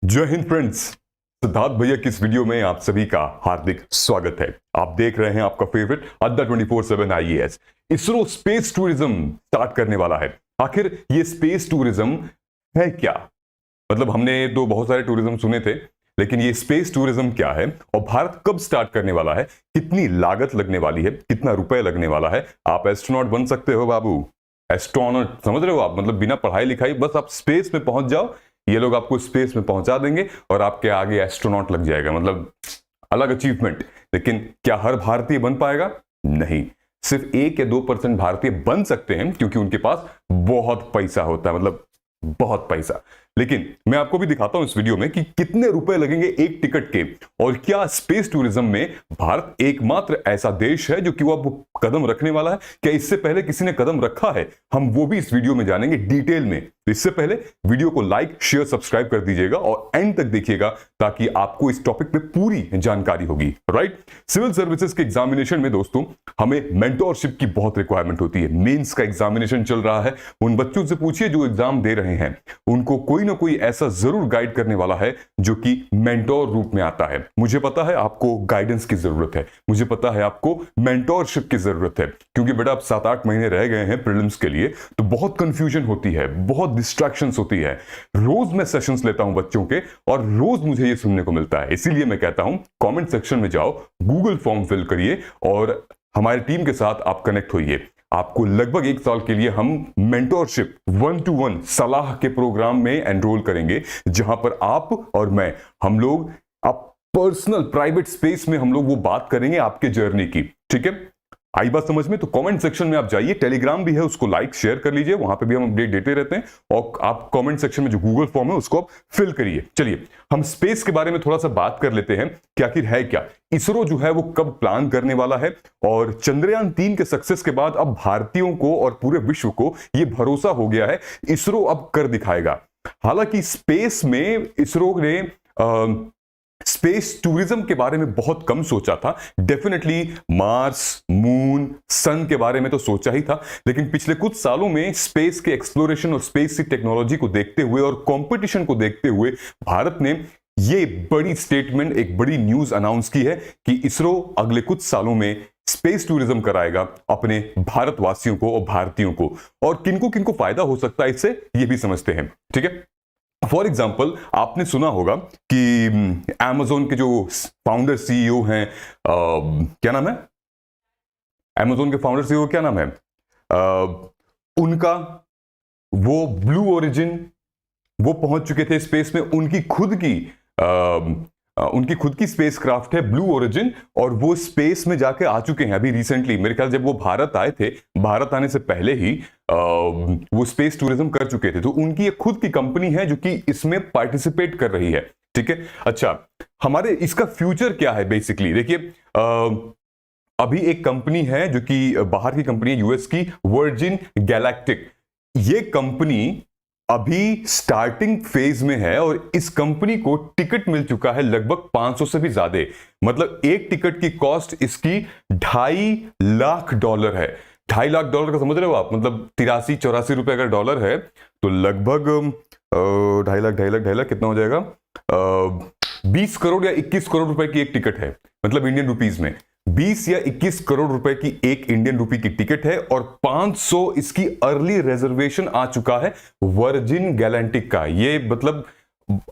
जय हिंद फ्रेंड्स। सिद्धार्थ भैया की इस वीडियो में आप सभी का हार्दिक स्वागत है। आप देख रहे हैं आपका फेवरेट अड्डा 24/7 IAS. ISRO space tourism start करने वाला है। आखिर ये स्पेस टूरिज्म है क्या? मतलब हमने तो बहुत सारे टूरिज्म सुने थे, लेकिन ये स्पेस टूरिज्म क्या है और भारत कब स्टार्ट करने वाला है, कितनी लागत लगने वाली है, कितना रुपए लगने वाला है? आप एस्ट्रोनॉट बन सकते हो बाबू। एस्ट्रोनॉट समझ रहे हो आप? मतलब बिना पढ़ाई लिखाई बस आप स्पेस में पहुंच जाओ, ये लोग आपको स्पेस में पहुंचा देंगे और आपके आगे एस्ट्रोनॉट लग जाएगा। मतलब अलग अचीवमेंट। लेकिन क्या हर भारतीय बन पाएगा? नहीं। सिर्फ 1 या 2% भारतीय बन सकते हैं क्योंकि उनके पास बहुत पैसा होता है, मतलब बहुत पैसा। लेकिन मैं आपको भी दिखाता हूं इस वीडियो में कि कितने रुपए लगेंगे एक टिकट के, और क्या स्पेस टूरिज्म में भारत एकमात्र ऐसा देश है जो कि वो अब कदम रखने वाला है। क्या इससे पहले किसी ने कदम रखा है? हम वो भी इस वीडियो में जानेंगे डिटेल में। तो इससे पहले वीडियो को लाइक शेयर सब्सक्राइब कर दीजिएगा और एंड तक देखिएगा ताकि आपको इस टॉपिक पे पूरी जानकारी होगी। राइट। सिविल सर्विसेज के एग्जामिनेशन में दोस्तों हमें मेंटोरशिप की बहुत रिक्वायरमेंट होती है। मेंस का एग्जामिनेशन चल रहा है, उन बच्चों से पूछिए जो एग्जाम दे रहे हैं, उनको कोई ना कोई ऐसा जरूर गाइड करने वाला है जो कि मेंटोर रूप में आता है। मुझे पता है आपको गाइडेंस की जरूरत है, मुझे पता है आपको मेंटोरशिप की जरूरत है, क्योंकि बेटा अब 7-8 महीने रह गए हैं प्रीलिम्स के लिए, तो बहुत कंफ्यूजन होती है, बहुत डिस्ट्रैक्शंस होती है। रोज मैं सेशंस लेता हूं बच्चों के और रोज मुझे ये सुनने को मिलता है। इसीलिए मैं कहता हूं कमेंट सेक्शन में जाओ, गूगल फॉर्म फिल करिए और हमारी टीम के साथ आप कनेक्ट होइए। आपको लगभग 1 साल के लिए हम मेंटोरशिप 1-to-1 सलाह के प्रोग्राम में एनरोल करेंगे, जहां पर आप और मैं, हम लोग आप पर्सनल प्राइवेट स्पेस में हम लोग वो बात करेंगे आपके जर्नी की। ठीक है, आई बात समझ में? तो कमेंट सेक्शन में आप जाइए, टेलीग्राम भी है, उसको लाइक शेयर कर लीजिए, वहां पे भी हम अपडेट देते रहते हैं। और आप कमेंट सेक्शन में जो गूगल फॉर्म है उसको आप फिल करिए। चलिए हम स्पेस के बारे में थोड़ा सा बात कर लेते हैं कि आखिर है क्या। इसरो जो है वो कब प्लान करने वाला है, और चंद्रयान 3 के सक्सेस के बाद अब भारतीयों को और पूरे विश्व को ये भरोसा हो गया है, इसरो अब कर दिखाएगा। हालांकि स्पेस में इसरो ने स्पेस टूरिज्म के बारे में बहुत कम सोचा था। डेफिनेटली मार्स, मून, सन के बारे में तो सोचा ही था, लेकिन पिछले कुछ सालों में स्पेस के एक्सप्लोरेशन और स्पेस की टेक्नोलॉजी को देखते हुए और कंपटीशन को देखते हुए भारत ने ये बड़ी स्टेटमेंट, एक बड़ी न्यूज अनाउंस की है कि इसरो अगले कुछ सालों में स्पेस टूरिज्म कराएगा अपने भारतवासियों को और भारतीयों को। और किनको किनको फायदा हो सकता है इससे, ये भी समझते हैं। ठीक है, फॉर एग्जाम्पल आपने सुना होगा कि अमेजोन के जो फाउंडर सीईओ हैं, क्या नाम है अमेजोन के फाउंडर सीईओ, क्या नाम है उनका, वो ब्लू ओरिजिन वो पहुंच चुके थे स्पेस में। उनकी खुद की स्पेस क्राफ्ट है ब्लू ओरिजिन, और वो स्पेस में जाके आ चुके हैं अभी रिसेंटली। मेरे ख्याल जब वो भारत आए थे, भारत आने से पहले ही वो स्पेस टूरिज्म कर चुके थे। तो उनकी एक खुद की कंपनी है जो कि इसमें पार्टिसिपेट कर रही है। ठीक है, अच्छा हमारे इसका फ्यूचर क्या है बेसिकली? देखिए अभी एक कंपनी है जो कि बाहर की कंपनी है, यूएस की, वर्जिन गैलेक्टिक। ये कंपनी अभी स्टार्टिंग फेज में है और इस कंपनी को टिकट मिल चुका है लगभग 500 से भी ज्यादा। मतलब एक टिकट की कॉस्ट इसकी $2.5 लाख है। $2.5 लाख का समझ रहे हो आप? मतलब 83-84 रुपए अगर डॉलर है तो लगभग 2.5 लाख कितना हो जाएगा? 20 करोड़ या 21 करोड़ रुपए की एक टिकट है। मतलब इंडियन रुपीज में 20 या 21 करोड़ रुपए की एक इंडियन रुपी की टिकट है, और 500 इसकी अर्ली रिजर्वेशन आ चुका है वर्जिन गैलेक्टिक का। ये मतलब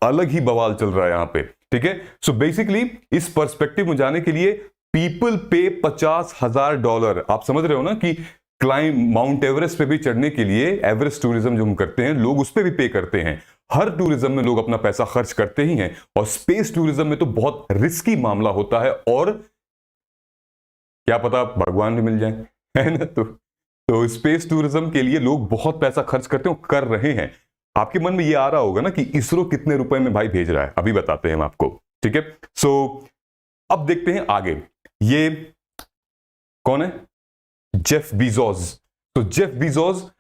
अलग ही बवाल चल रहा है यहां पे। ठीक है, सो बेसिकली इस पर्सपेक्टिव में जाने के लिए पीपल पे $50,000। आप समझ रहे हो ना कि क्लाइम माउंट एवरेस्ट पे भी चढ़ने के लिए, एवरेस्ट टूरिज्म जो हम करते हैं, लोग उस पे भी पे करते हैं। हर टूरिज्म में लोग अपना पैसा खर्च करते ही हैं, और स्पेस टूरिज्म में तो बहुत रिस्की मामला होता है, और क्या पता भगवान भी मिल जाए, है ना? तो स्पेस टूरिज्म के लिए लोग बहुत पैसा खर्च करते हैं, कर रहे हैं। आपके मन में ये आ रहा होगा ना कि इसरो कितने रुपए में भाई भेज रहा है, अभी बताते हैं हम आपको। ठीक है, सो अब देखते हैं आगे। ये कौन है? Jeff Bezos. तो जेफ बीजोस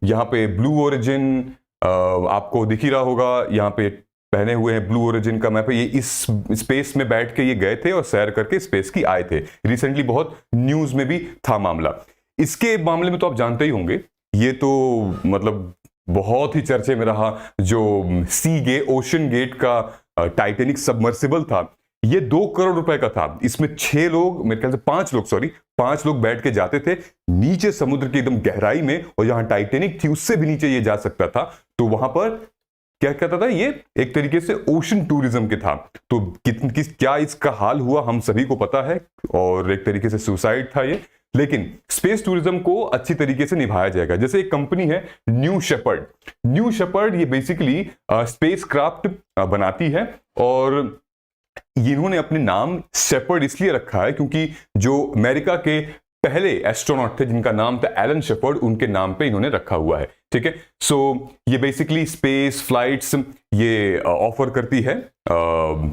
यहां पे ब्लू ओरिजिन आपको दिख ही रहा होगा, यहां पे पहने हुए हैं ब्लू ओरिजिन का मैप है। ये इस स्पेस में बैठ के ये गए थे और सैर करके स्पेस की आए थे। रिसेंटली बहुत न्यूज में भी था मामला। इसके मामले में तो आप जानते ही होंगे, ये तो मतलब बहुत ही चर्चे में रहा जो ओशन गेट का टाइटेनिक सबमर्सिबल था, ये 2 करोड़ रुपए का था। इसमें 6 लोग, मेरे ख्याल से 5 लोग, सॉरी 5 लोग बैठ के जाते थे नीचे समुद्र की एकदम गहराई में, और जहां टाइटेनिक थी उससे भी नीचे ये जा सकता था। तो वहां पर क्या कहता था, ये एक तरीके से ओशन टूरिज्म के था। तो क्या इसका हाल हुआ हम सभी को पता है, और एक तरीके से सुसाइड था ये। लेकिन स्पेस टूरिज्म को अच्छी तरीके से निभाया जाएगा। जैसे एक कंपनी है न्यू शेपर्ड, ये बेसिकली स्पेस क्राफ्ट बनाती है, और इन्होंने अपने नाम शेपर्ड इसलिए रखा है क्योंकि जो अमेरिका के पहले एस्ट्रोनॉट थे जिनका नाम था एलन शेपर्ड, उनके नाम पे इन्होंने रखा हुआ है। ठीक है, सो ये बेसिकली स्पेस फ्लाइट्स ये ऑफर करती है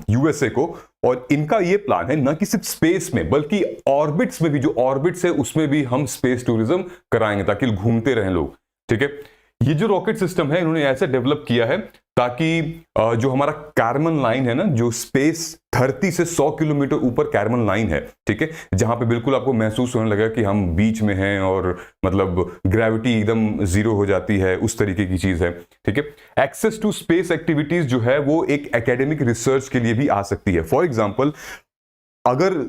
यूएसए को, और इनका ये प्लान है न कि सिर्फ स्पेस में बल्कि ऑर्बिट्स में भी, जो ऑर्बिट्स है उसमें भी हम स्पेस टूरिज्म कराएंगे ताकि घूमते रहें लोग। ठीक है, ये जो रॉकेट सिस्टम है इन्होंने ऐसे डेवलप किया है ताकि जो हमारा कैर्मन लाइन है ना, जो स्पेस धरती से 100 किलोमीटर ऊपर कैर्मन लाइन है, ठीक है, जहां पे बिल्कुल आपको महसूस होने लगा कि हम बीच में हैं और मतलब ग्रेविटी एकदम जीरो हो जाती है, उस तरीके की चीज है। ठीक है, एक्सेस टू स्पेस एक्टिविटीज जो है वो एक एकेडमिक रिसर्च के लिए भी आ सकती है। फॉर एग्जाम्पल, अगर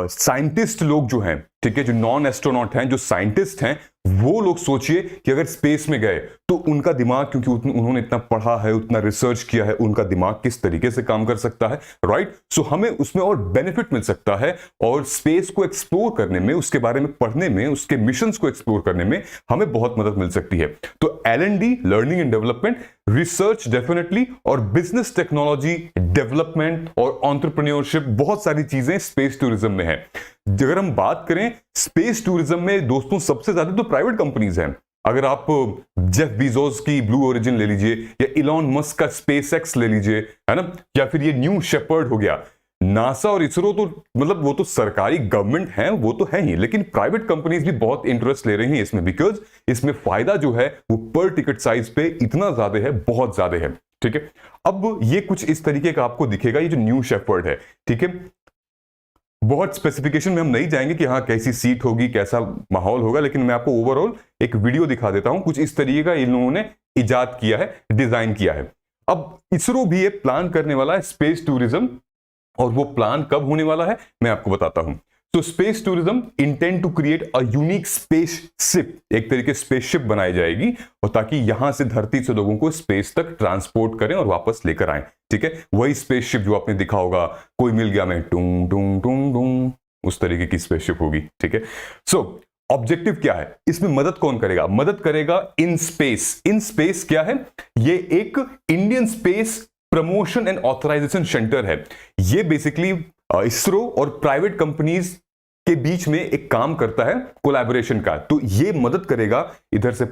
साइंटिस्ट लोग जो हैं, ठीक है, जो नॉन एस्ट्रोनॉट हैं, जो साइंटिस्ट हैं, वो लोग सोचिए कि अगर स्पेस में गए तो उनका दिमाग, क्योंकि उन्होंने इतना पढ़ा है, उतना रिसर्च किया है, उनका दिमाग किस तरीके से काम कर सकता है, राइट। सो हमें उसमें और बेनिफिट मिल सकता है, और स्पेस को एक्सप्लोर करने में, उसके बारे में पढ़ने में, उसके मिशंस को एक्सप्लोर करने में हमें बहुत मदद मिल सकती है। तो L&D, learning and development, research definitely, और बिजनेस टेक्नोलॉजी डेवलपमेंट और एंटरप्रेन्योरशिप, बहुत सारी चीजें स्पेस टूरिज्म में है। अगर हम बात करें स्पेस टूरिज्म में दोस्तों, सबसे ज्यादा तो प्राइवेट कंपनीज हैं। अगर आप जेफ बीजोस की ब्लू ओरिजिन ले लीजिए, या इलॉन मस्क का स्पेसएक्स ले लीजिए, है ना, या फिर ये न्यू शेपर्ड हो गया। नासा और इसरो तो मतलब वो तो सरकारी गवर्नमेंट है, वो तो है ही, लेकिन प्राइवेट कंपनीज भी बहुत इंटरेस्ट ले रही हैं इसमें, बिकॉज इसमें फायदा जो है वो पर टिकट साइज पे इतना ज्यादा है, बहुत ज्यादा है। ठीक है, अब ये कुछ इस तरीके का आपको दिखेगा, ये जो न्यू शेपर्ड है। ठीक है, बहुत स्पेसिफिकेशन में हम नहीं जाएंगे कि हाँ कैसी सीट होगी, कैसा माहौल होगा, लेकिन मैं आपको ओवरऑल एक वीडियो दिखा देता हूं। कुछ इस तरीके का इन लोगों ने इजाद किया है, डिजाइन किया है। अब इसरो भी ये प्लान करने वाला है स्पेस टूरिज्म, और वो प्लान कब होने वाला है मैं आपको बताता हूं। तो space tourism intend to create a unique space ship, एक तरीके स्पेसशिप बनाई जाएगी, और ताकि यहां से धरती से लोगों को स्पेस तक ट्रांसपोर्ट करें और वापस लेकर आए। ठीक है, वही स्पेसशिप जो आपने देखा होगा, कोई मिल गया मैं टूं टूं टूं टूं, उस तरीके की स्पेसशिप होगी। ठीक है, सो ऑब्जेक्टिव क्या है, इसमें मदद कौन करेगा? मदद करेगा इन स्पेस। इन स्पेस क्या है? ये एक Indian space promotion and authorization centre है। ये बेसिकली इसरो और प्राइवेट कंपनीज के बीच में एक काम करता है कोलैबोरेशन का। तो ये मदद करेगा इधर से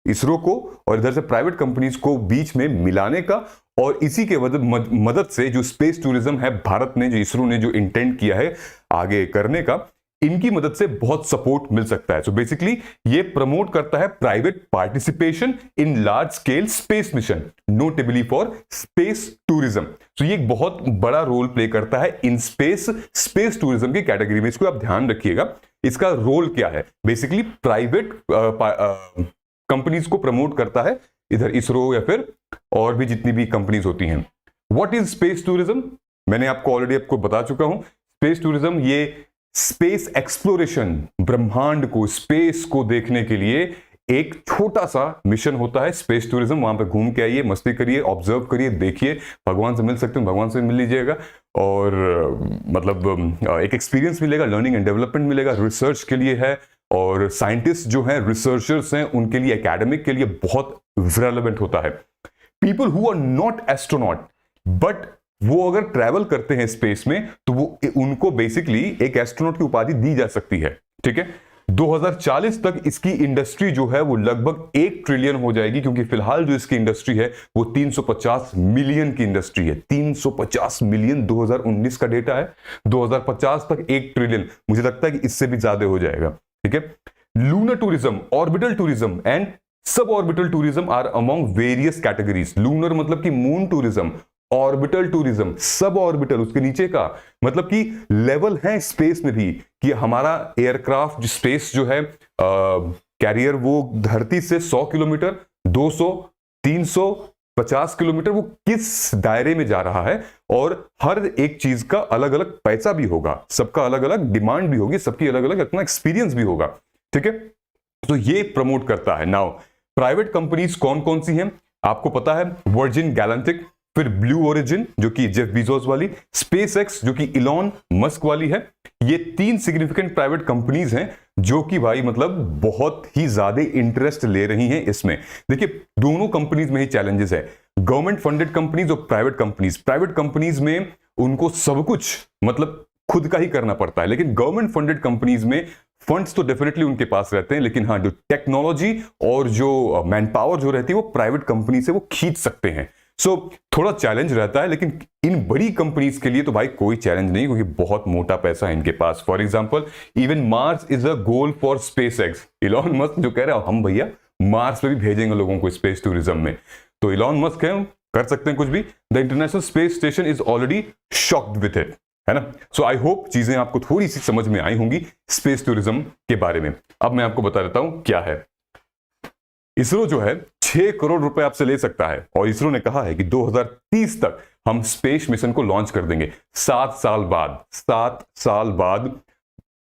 इसरो को और इधर से प्राइवेट कंपनीज को बीच में मिलाने का, और इसी के मदद से जो स्पेस टूरिज्म है भारत ने, जो इसरो ने जो इंटेंट किया है आगे करने का, इनकी मदद से बहुत सपोर्ट मिल सकता है। सो बेसिकली ये प्रमोट करता है private participation in large scale space mission, notably for space tourism. So ये एक बहुत बड़ा रोल प्ले करता है इन स्पेस टूरिज्म की कैटेगरी में। इसको आप ध्यान रखिएगा, इसका रोल क्या है। बेसिकली प्राइवेट कंपनीज को प्रमोट करता है, इधर इसरो या फिर और भी जितनी भी कंपनीज होती हैं। What is space tourism? मैंने आपको ऑलरेडी बता चुका हूं। स्पेस टूरिज्म ये स्पेस एक्सप्लोरेशन, ब्रह्मांड को, स्पेस को देखने के लिए एक छोटा सा मिशन होता है स्पेस टूरिज्म। वहां पे घूम के आइए, मस्ती करिए, ऑब्जर्व करिए, देखिए, भगवान से मिल सकते हैं भगवान से मिल लीजिएगा, और मतलब एक एक्सपीरियंस मिलेगा, लर्निंग एंड डेवलपमेंट मिलेगा, रिसर्च के लिए है, और साइंटिस्ट जो हैं, रिसर्चर्स हैं, उनके लिए, एकेडमिक के लिए बहुत रेलेवेंट होता है। People who are not astronaut but वो अगर ट्रैवल करते हैं स्पेस में, तो वो उनको बेसिकली एक एस्ट्रोनॉट की उपाधि दी जा सकती है। ठीक है, 2040 तक इसकी इंडस्ट्री जो है वो लगभग 1 ट्रिलियन हो जाएगी, क्योंकि फिलहाल जो इसकी इंडस्ट्री है वो 350 मिलियन की इंडस्ट्री है। 350 मिलियन 2019 का डेटा है, 2050 तक 1 ट्रिलियन, मुझे लगता है कि इससे भी ज्यादा हो जाएगा। ठीक है, lunar tourism, orbital tourism and sub orbital tourism are among various categories. Lunar मतलब कि moon tourism, orbital tourism, sub orbital उसके नीचे का, मतलब कि लेवल है स्पेस में भी, कि हमारा एयरक्राफ्ट स्पेस जो है कैरियर वो धरती से 100 किलोमीटर, 200, 300, 50 किलोमीटर, वो किस दायरे में जा रहा है, और हर एक चीज का अलग अलग पैसा भी होगा, सबका अलग अलग डिमांड भी होगी, सबकी अलग अलग अपना एक्सपीरियंस भी होगा। ठीक है, तो ये प्रमोट करता है। नाउ प्राइवेट कंपनीज कौन कौन सी हैं आपको पता है? वर्जिन गैलेक्टिक, फिर ब्लू ओरिजिन जो कि जेफ बीजोस वाली, स्पेस एक्स जो कि इलॉन मस्क वाली है। ये 3 सिग्निफिकेंट प्राइवेट कंपनीज हैं जो कि भाई मतलब बहुत ही ज्यादा इंटरेस्ट ले रही हैं इसमें। देखिए दोनों कंपनीज में ही चैलेंजेस है, गवर्नमेंट फंडेड कंपनीज और प्राइवेट कंपनीज। प्राइवेट कंपनीज में उनको सब कुछ मतलब खुद का ही करना पड़ता है, लेकिन गवर्नमेंट फंडेड कंपनीज में फंड्स तो डेफिनेटली उनके पास रहते हैं, लेकिन हाँ जो टेक्नोलॉजी और जो मैन पावर जो रहती है वो प्राइवेट कंपनी से वो खींच सकते हैं। सो थोड़ा चैलेंज रहता है, लेकिन इन बड़ी कंपनीज के लिए तो भाई कोई चैलेंज नहीं, क्योंकि बहुत मोटा पैसा है इनके पास। For example even Mars is a goal for SpaceX. Elon Musk जो कह रहा है हम भैया मार्स पे भी भेजेंगे लोगों को स्पेस टूरिज्म में, तो इलॉन मस्क है, कर सकते हैं कुछ भी। The international space station is already shocked with it, है ना। सो आई होप चीजें आपको थोड़ी सी समझ में आई होंगी स्पेस टूरिज्म के बारे में। अब मैं आपको बता देता हूं क्या है। इसरो जो है 6 करोड़ रुपए आपसे ले सकता है, और इसरो ने कहा है कि 2030 तक हम स्पेस मिशन को लॉन्च कर देंगे। 7 साल बाद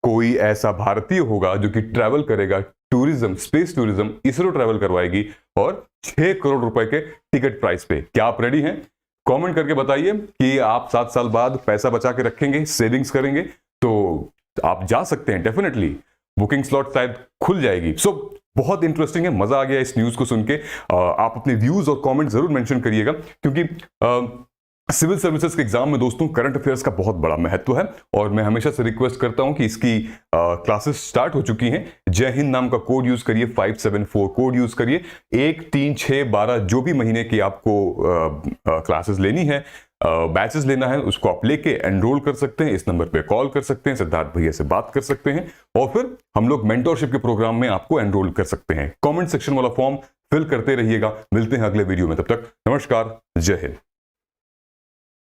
कोई ऐसा भारतीय होगा जो कि ट्रैवल करेगा, tourism, space tourism ISRO travel करवाएगी, और 6 करोड़ रुपए के टिकट प्राइस पे। क्या आप रेडी हैं? कमेंट करके बताइए कि आप 7 साल बाद पैसा बचा के रखेंगे, सेविंग्स करेंगे, तो आप जा सकते हैं डेफिनेटली। बुकिंग स्लॉट शायद खुल जाएगी। सो बहुत इंटरेस्टिंग है, मजा आ गया इस न्यूज को सुन के। आप अपने व्यूज और कमेंट जरूर मेंशन करिएगा, क्योंकि सिविल सर्विसेज के एग्जाम में दोस्तों करंट अफेयर्स का बहुत बड़ा महत्व है, और मैं हमेशा से रिक्वेस्ट करता हूं कि इसकी क्लासेस स्टार्ट हो चुकी हैं। जय हिंद नाम का कोड यूज करिए, 574 कोड यूज करिए। 1, 3, 6, 12 जो भी महीने की आपको क्लासेस लेनी है, बैचेस लेना है, उसको आप लेके एनरोल कर सकते हैं। इस नंबर पे कॉल कर सकते हैं, सिद्धार्थ भैया से बात कर सकते हैं, और फिर हम लोग मेंटोरशिप के प्रोग्राम में आपको एनरोल कर सकते हैं। कमेंट सेक्शन वाला फॉर्म फिल करते रहिएगा। मिलते हैं अगले वीडियो में, तब तक नमस्कार, जय हिंद।